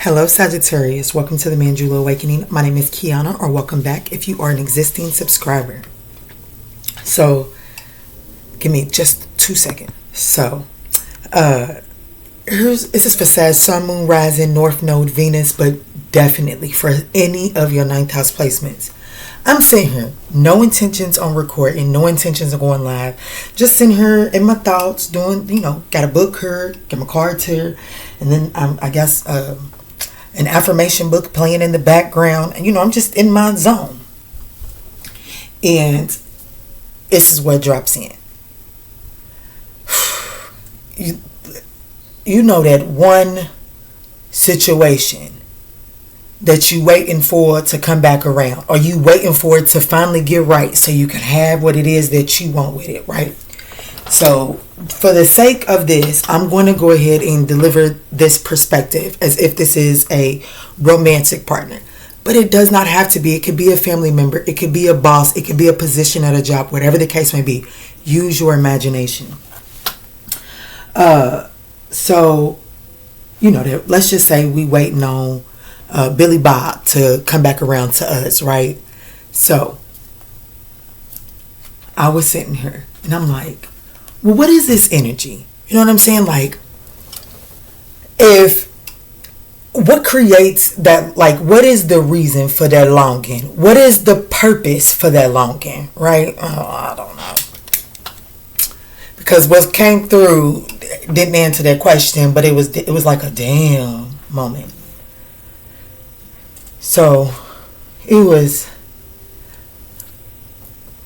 Hello Sagittarius, welcome to the ManjulaAwakening. My name is Kiana, or welcome back if you are an existing subscriber. So, give me just 2 seconds. So, this is for Sag, Sun, Moon, Rising, North Node, Venus, but definitely for any of your 9th house placements. I'm sitting here, no intentions on recording, no intentions of going live. Just sitting here in my thoughts, doing, got a book here, get my cards here, and then I guess an affirmation book playing in the background. And, I'm just in my zone. And this is what drops in. You know that one situation that you waiting for to come back around, or you waiting for it to finally get right so you can have what it is that you want with it, right? So for the sake of this, I'm going to go ahead and deliver this perspective as if this is a romantic partner, but it does not have to be. It could be a family member, it could be a boss, it could be a position at a job, whatever the case may be. Use your imagination. So let's just say we waiting on Billy Bob to come back around to us, right? So I was sitting here and I'm like, well, what is this energy? You know what I'm saying? Like, what creates that, like, what is the reason for that longing? What is the purpose for that longing, right? I don't know. Because what came through didn't answer that question, but it was like a damn moment. So it was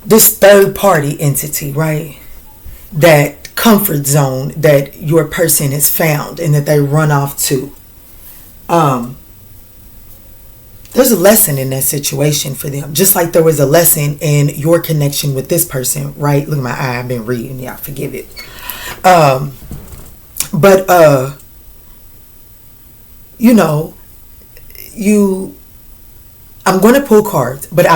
this third party entity, right? That comfort zone that your person has found and that they run off to. There's a lesson in that situation for them. Just like there was a lesson in your connection with this person, right? Look at my eye, I've been reading. Yeah, forgive it. I'm going to pull cards, but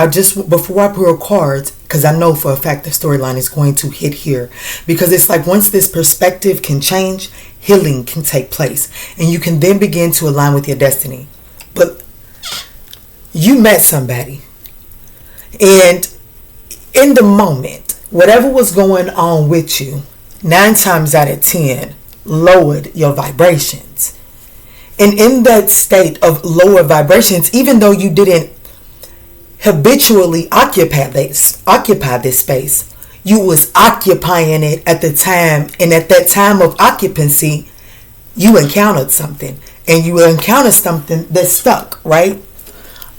before I pull cards, because I know for a fact the storyline is going to hit here, because it's like once this perspective can change, healing can take place, and you can then begin to align with your destiny. But you met somebody, and in the moment, whatever was going on with you, 9 times out of 10, lowered your vibrations. And in that state of lower vibrations, even though you didn't habitually occupy this space, you was occupying it at the time. And at that time of occupancy, you encountered something. And you encountered something that stuck, right?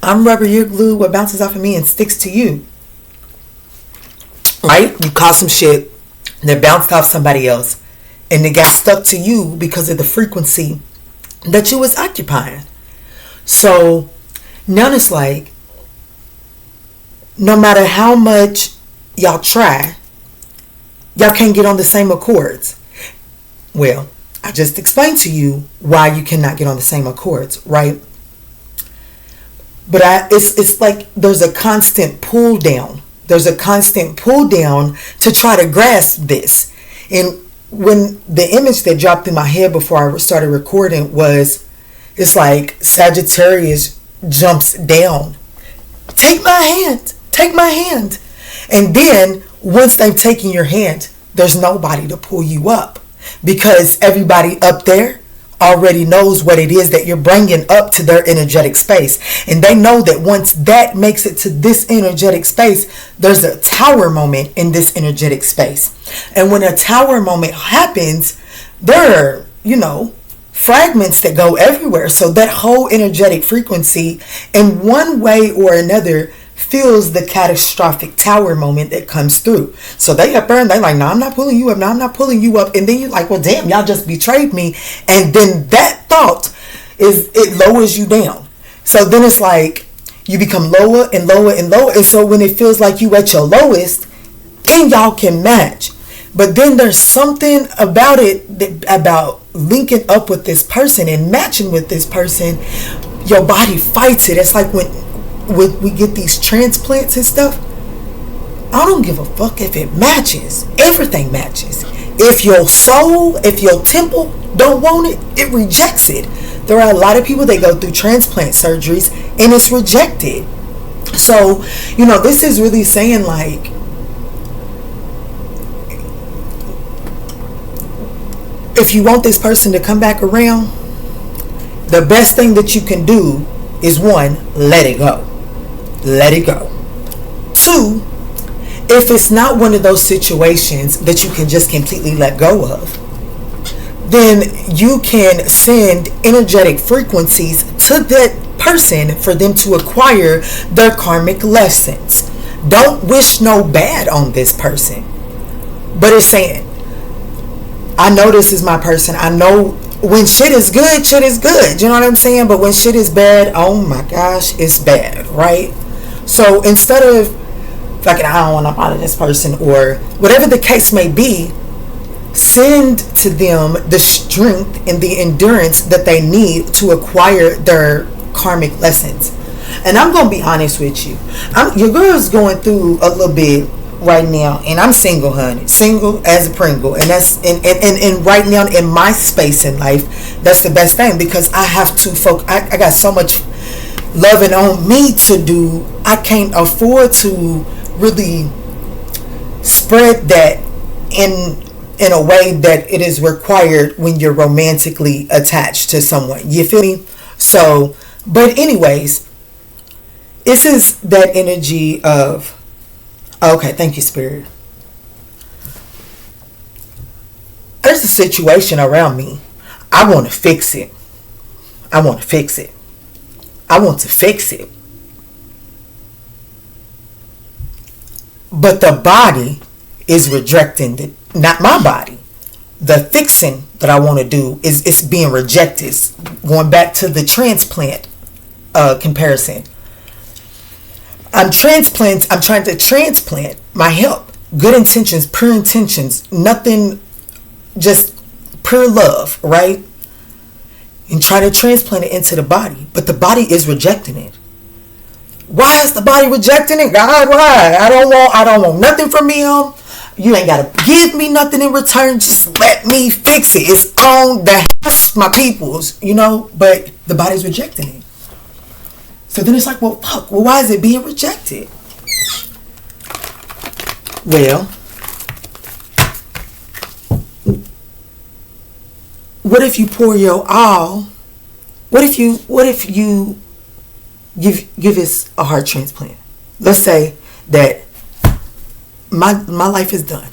I'm rubber, you're glue. What bounces off of me and sticks to you, right? You caught some shit that bounced off somebody else, and it got stuck to you because of the frequency that you was occupying. So now it's like, no matter how much y'all try, y'all can't get on the same accords. Well, I just explained to you why you cannot get on the same accords, right? But it's like there's a constant pull down. There's a constant pull down to try to grasp this. And when the image that dropped in my head before I started recording was, it's like Sagittarius jumps down. Take my hand. Take my hand. And then once they've taken your hand, there's nobody to pull you up, because everybody up there already knows what it is that you're bringing up to their energetic space. And they know that once that makes it to this energetic space, there's a tower moment in this energetic space. And when a tower moment happens, there are, fragments that go everywhere. So that whole energetic frequency, in one way or another, feels the catastrophic tower moment that comes through. So they up there and they like, no, I'm not pulling you up. No, I'm not pulling you up. And then you're like, well, damn, y'all just betrayed me. And then that thought it lowers you down. So then it's like you become lower and lower and lower. And so when it feels like you at your lowest, then y'all can match. But then there's something about it, about linking up with this person and matching with this person. Your body fights it. It's like when we get these transplants and stuff. I don't give a fuck if it matches. Everything matches. If your soul, if your temple don't want it, it rejects it. There are a lot of people that go through transplant surgeries and it's rejected. So, this is really saying like, if you want this person to come back around, the best thing that you can do is, one, let it go. Let it go. Two, if it's not one of those situations that you can just completely let go of, then you can send energetic frequencies to that person for them to acquire their karmic lessons. Don't wish no bad on this person. But it's saying, I know this is my person. I know when shit is good, shit is good. You know what I'm saying? But when shit is bad, oh my gosh, it's bad, right? So instead of fucking, I don't want to bother this person, or whatever the case may be, send to them the strength and the endurance that they need to acquire their karmic lessons. And I'm going to be honest with you. Your girl's going through a little bit right now, and I'm single, honey, single as a Pringle, and that's and right now in my space in life, that's the best thing, because I have to focus. I got so much loving on me to do. I can't afford to really spread that in a way that it is required when you're romantically attached to someone. You feel me? So, but anyways, this is that energy of, okay, thank you, Spirit. There's a situation around me. I want to fix it. I want to fix it. I want to fix it. But the body is rejecting it. Not my body. The fixing that I want to do is being rejected. Going back to the transplant comparison. I'm trying to transplant my health. Good intentions, pure intentions, nothing, just pure love, right? And try to transplant it into the body. But the body is rejecting it. Why is the body rejecting it? God, why? I don't want nothing from him. You ain't got to give me nothing in return. Just let me fix it. It's on the house, my peoples, but the body's rejecting it. So then it's like, well, fuck. Well, why is it being rejected? Well, what if you pour your all? What if you give us a heart transplant? Let's say that my life is done.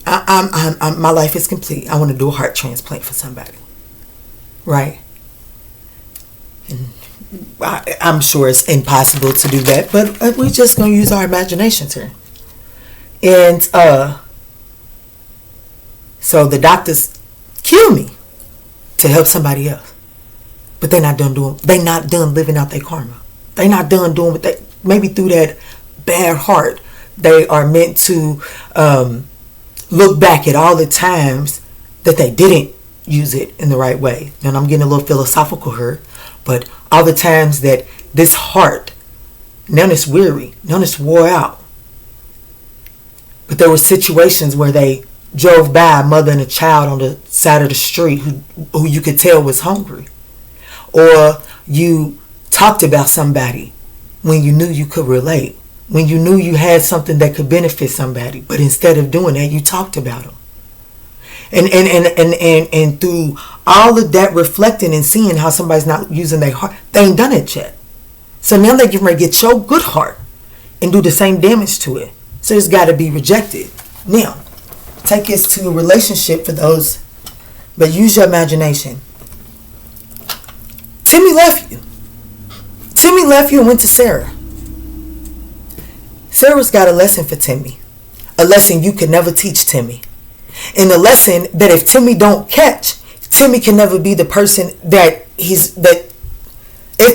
My life is complete. I want to do a heart transplant for somebody, right? And I'm sure it's impossible to do that, but we're just gonna use our imaginations here. And so the doctors kill me to help somebody else, but they're not done living out their karma. They're not done doing what they, maybe through that bad heart, they are meant to look back at all the times that they didn't use it in the right way. And I'm getting a little philosophical here, but all the times that this heart, now it's weary, now it's wore out. But there were situations where they drove by a mother and a child on the side of the street who you could tell was hungry. Or you talked about somebody when you knew you could relate, when you knew you had something that could benefit somebody, but instead of doing that, you talked about them. And through all of that reflecting and seeing how somebody's not using their heart, they ain't done it yet. So now they're getting ready to get your good heart and do the same damage to it. So it's got to be rejected. Now, take this to a relationship for those, but use your imagination. Timmy left you. Timmy left you and went to Sarah. Sarah's got a lesson for Timmy. A lesson you could never teach Timmy. And a lesson that if Timmy don't catch, Timmy can never be the person that if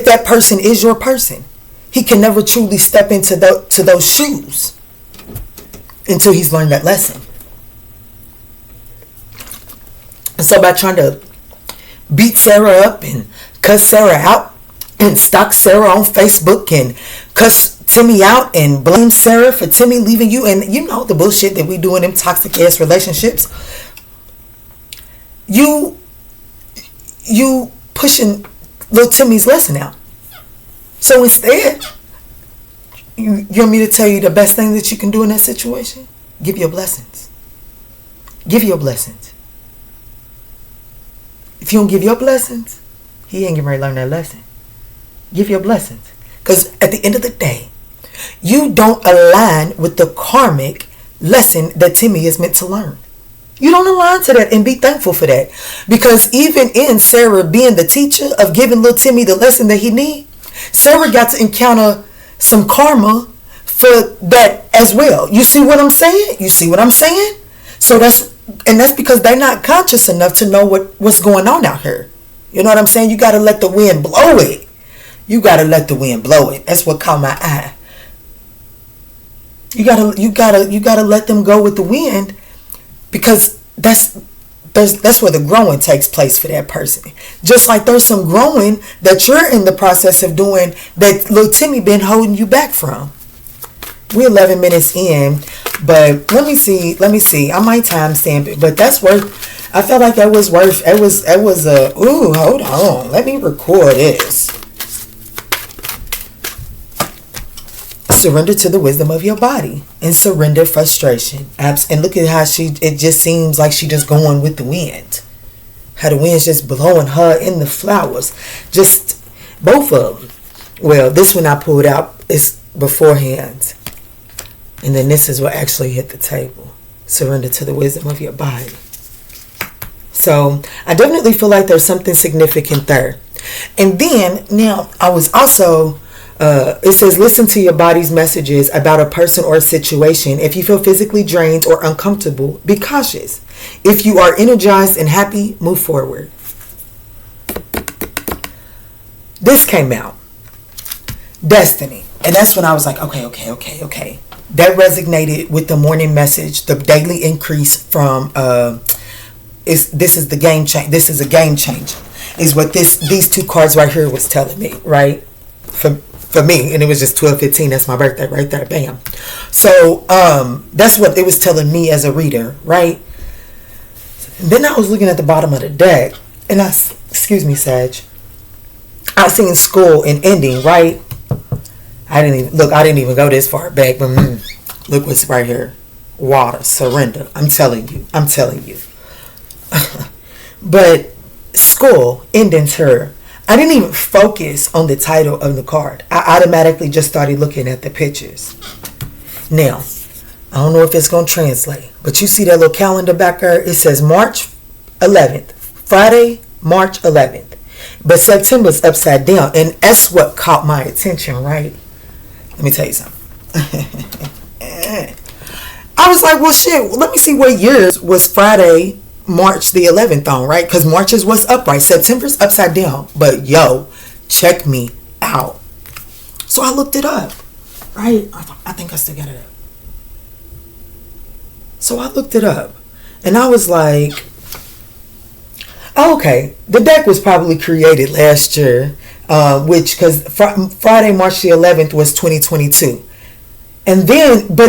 that person is your person, he can never truly step into those shoes until he's learned that lesson. And so by trying to beat Sarah up and cuss Sarah out and stalk Sarah on Facebook and cuss Timmy out and blame Sarah for Timmy leaving you, and the bullshit that we do in them toxic ass relationships, you pushing little Timmy's lesson out. So instead, you want me to tell you the best thing that you can do in that situation? Give your blessings. Give your blessings. If you don't give your blessings, he ain't getting ready to learn that lesson. Give your blessings. Because at the end of the day, you don't align with the karmic lesson that Timmy is meant to learn. You don't align to that, and be thankful for that. Because even in Sarah being the teacher of giving little Timmy the lesson that he needs, Sarah got to encounter some karma for that as well. You see what I'm saying? You see what I'm saying? So that's because they're not conscious enough to know what's going on out here. You know what I'm saying? You got to let the wind blow it. You got to let the wind blow it. That's what caught my eye. You gotta let them go with the wind, because that's where the growing takes place for that person. Just like there's some growing that you're in the process of doing that little Timmy been holding you back from. We're 11 minutes in, but let me see. I might timestamp it, but that's worth. I felt like that was worth. It was hold on. Let me record this. Surrender to the wisdom of your body and surrender frustration. And look at how it just seems like she just going with the wind. How the wind's just blowing her in the flowers. Just both of them. Well, this one I pulled out is beforehand. And then this is what actually hit the table. Surrender to the wisdom of your body. So I definitely feel like there's something significant there. And then now I was also... it says, listen to your body's messages about a person or a situation. If you feel physically drained or uncomfortable, be cautious. If you are energized and happy, move forward. This came out. Destiny. And that's when I was like, okay. That resonated with the morning message, the daily increase from, this is the game change. This is a game changer, is what these two cards right here was telling me, right? For me, and it was just 12/15. That's my birthday right there. Bam. So that's what it was telling me as a reader, right? And then I was looking at the bottom of the deck, and excuse me, Sag. I seen school and ending, right? I didn't even go this far back, but look what's right here. Water, surrender. I'm telling you. But school ending her. I didn't even focus on the title of the card. I automatically just started looking at the pictures. Now, I don't know if it's going to translate, but you see that little calendar back there? It says March 11th. Friday, March 11th. But September's upside down, and that's what caught my attention, right? Let me tell you something. I was like, well, shit, let me see what years was Friday, March the 11th on, right? Because March is what's upright. September's upside down. But yo, check me out. So I looked it up, right? I think I still got it up. So I looked it up. And I was like, oh, okay. The deck was probably created last year. Because Friday, March the 11th was 2022. And then, but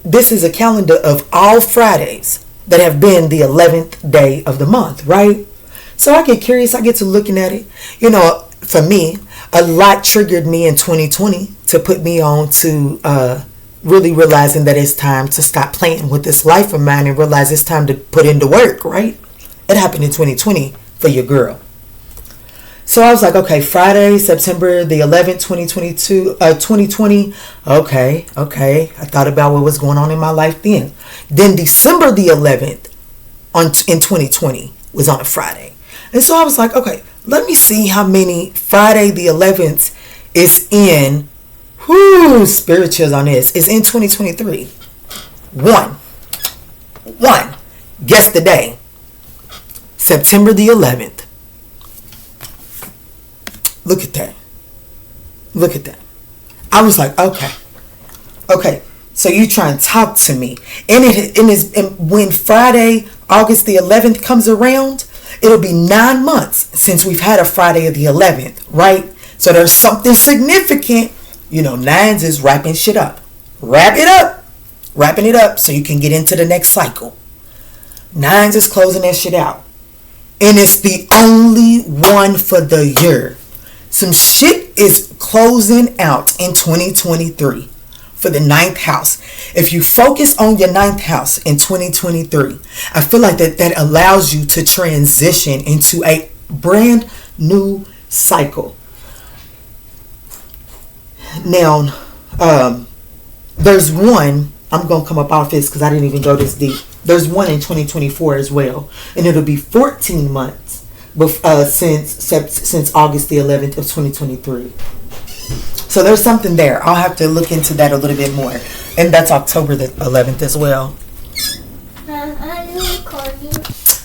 this is a calendar of all Fridays that have been the 11th day of the month, right? So I get curious. I get to looking at it. You know, for me, a lot triggered me in 2020 to put me on to really realizing that it's time to stop playing with this life of mine and realize it's time to put into work, right? It happened in 2020 for your girl. So I was like, okay, Friday, September the 11th, 2020. Okay. I thought about what was going on in my life then. Then December the 11th in 2020 was on a Friday. And so I was like, okay, let me see how many Friday the 11th is in, spirituals on this, is in 2023. One. Guess the day. September the 11th. Look at that. I was like, okay. So you try and talk to me. And when Friday, August the 11th comes around, it'll be 9 months since we've had a Friday of the 11th, right? So there's something significant. You know, nines is wrapping shit up. Wrapping it up so you can get into the next cycle. Nines is closing that shit out. And it's the only one for the year. Some shit is closing out in 2023 for the ninth house. If you focus on your ninth house in 2023, I feel like that allows you to transition into a brand new cycle. Now, there's one, I'm going to come up off this because I didn't even go this deep. There's one in 2024 as well, and it'll be 14 months since August the 11th of 2023. So there's something there. I'll have to look into that a little bit more, and that's October the 11th as well.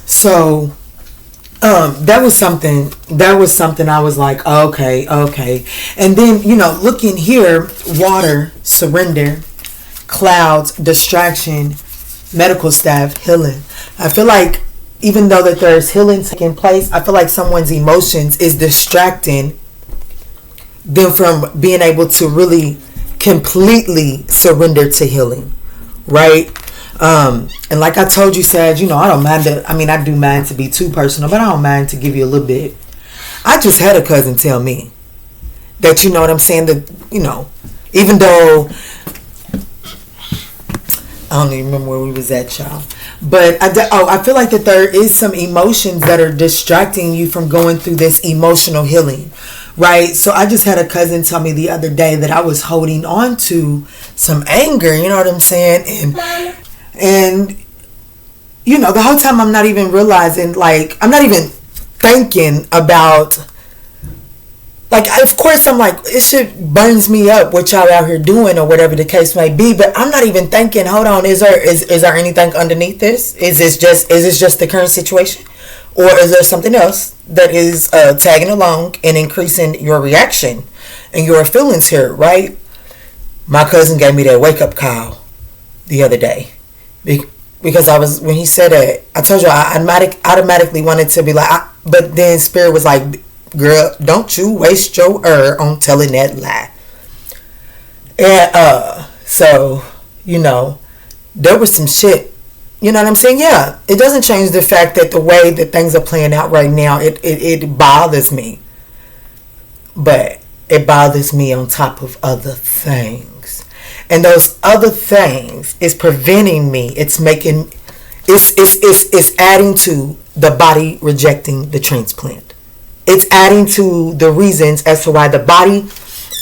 So that was something I was like, okay. And then, looking here, water, surrender, clouds, distraction, medical staff, healing. I feel like even though that there's healing taking place, I feel like someone's emotions is distracting them from being able to really completely surrender to healing, right? And like I told you, Sag, I don't mind I do mind to be too personal, but I don't mind to give you a little bit. I just had a cousin tell me that, you know what I'm saying, that, even though I don't even remember where we was at, y'all. But I feel like that there is some emotions that are distracting you from going through this emotional healing, right? So I just had a cousin tell me the other day that I was holding on to some anger, you know what I'm saying? And the whole time I'm not even realizing, like, I'm not even thinking about, like, of course I'm like, it shit burns me up what y'all out here doing or whatever the case may be, but I'm not even thinking, hold on, is there anything underneath this? Is this just the current situation? Or is there something else that is tagging along and increasing your reaction and your feelings here, right? My cousin gave me that wake up call the other day. Because when he said that, I told you I automatically wanted to be like, but then Spirit was like, girl, don't you waste your on telling that lie. And so, there was some shit. You know what I'm saying? Yeah, it doesn't change the fact that the way that things are playing out right now, it bothers me. But it bothers me on top of other things. And those other things is preventing me. It's adding to the body rejecting the transplant. It's adding to the reasons as to why the body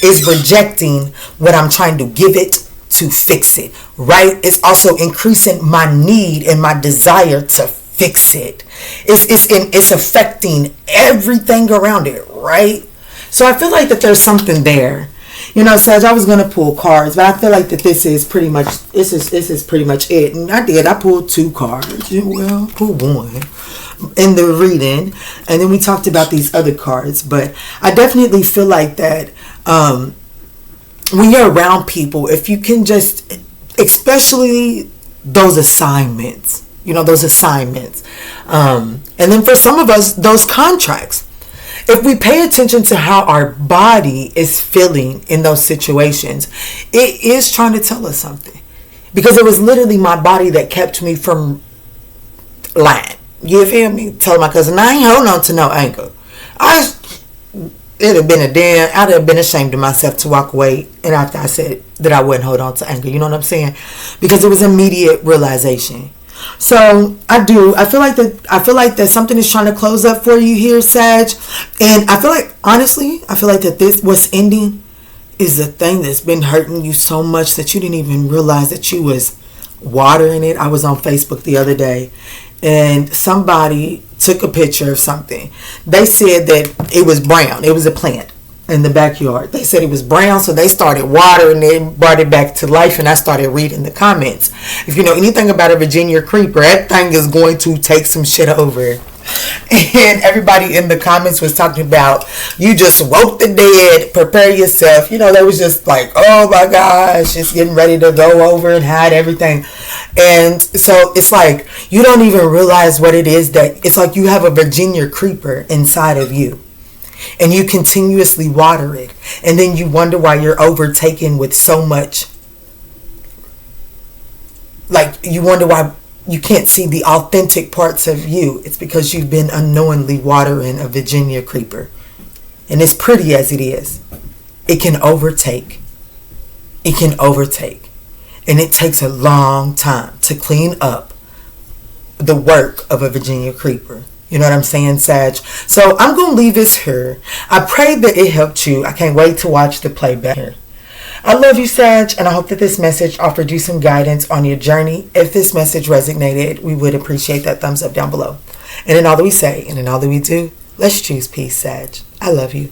is rejecting what I'm trying to give it to fix it, right? It's also increasing my need and my desire to fix it. It's affecting everything around it, right? So I feel like that there's something there. Sag, I was gonna pull cards, but I feel like that this is pretty much it. And I pulled 2 cards. Well, pulled one in the reading, and then we talked about these other cards. But I definitely feel like that when you're around people, if you can just, especially those assignments, and then for some of us, those contracts. If we pay attention to how our body is feeling in those situations, it is trying to tell us something. Because it was literally my body that kept me from lying. You feel me? Tell my cousin, I ain't holding on to no anger. I'd have been ashamed of myself to walk away. And after I said that I wouldn't hold on to anger, you know what I'm saying? Because it was immediate realization. So I feel like that something is trying to close up for you here, Sag. And I feel like, honestly, that this what's ending is the thing that's been hurting you so much that you didn't even realize that you was watering it. I was on Facebook the other day and somebody took a picture of something. They said that it was brown. It was a plant in the backyard. They said it was brown, so they started watering it, brought it back to life, and I started reading the comments. If you know anything about a Virginia creeper, that thing is going to take some shit over. And everybody in the comments was talking about, you just woke the dead, prepare yourself. They was just like, oh my gosh, it's getting ready to go over and hide everything. And so it's like, you don't even realize what it is that, it's like you have a Virginia creeper inside of you. And you continuously water it. And then you wonder why you're overtaken with so much. Like, you wonder why you can't see the authentic parts of you. It's because you've been unknowingly watering a Virginia creeper. And as pretty as it is, it can overtake. It can overtake. And it takes a long time to clean up the work of a Virginia creeper. You know what I'm saying, Sag? So I'm going to leave this here. I pray that it helped you. I can't wait to watch the playback here. I love you, Sag, and I hope that this message offered you some guidance on your journey. If this message resonated, we would appreciate that thumbs up down below. And in all that we say and in all that we do, let's choose peace, Sag. I love you.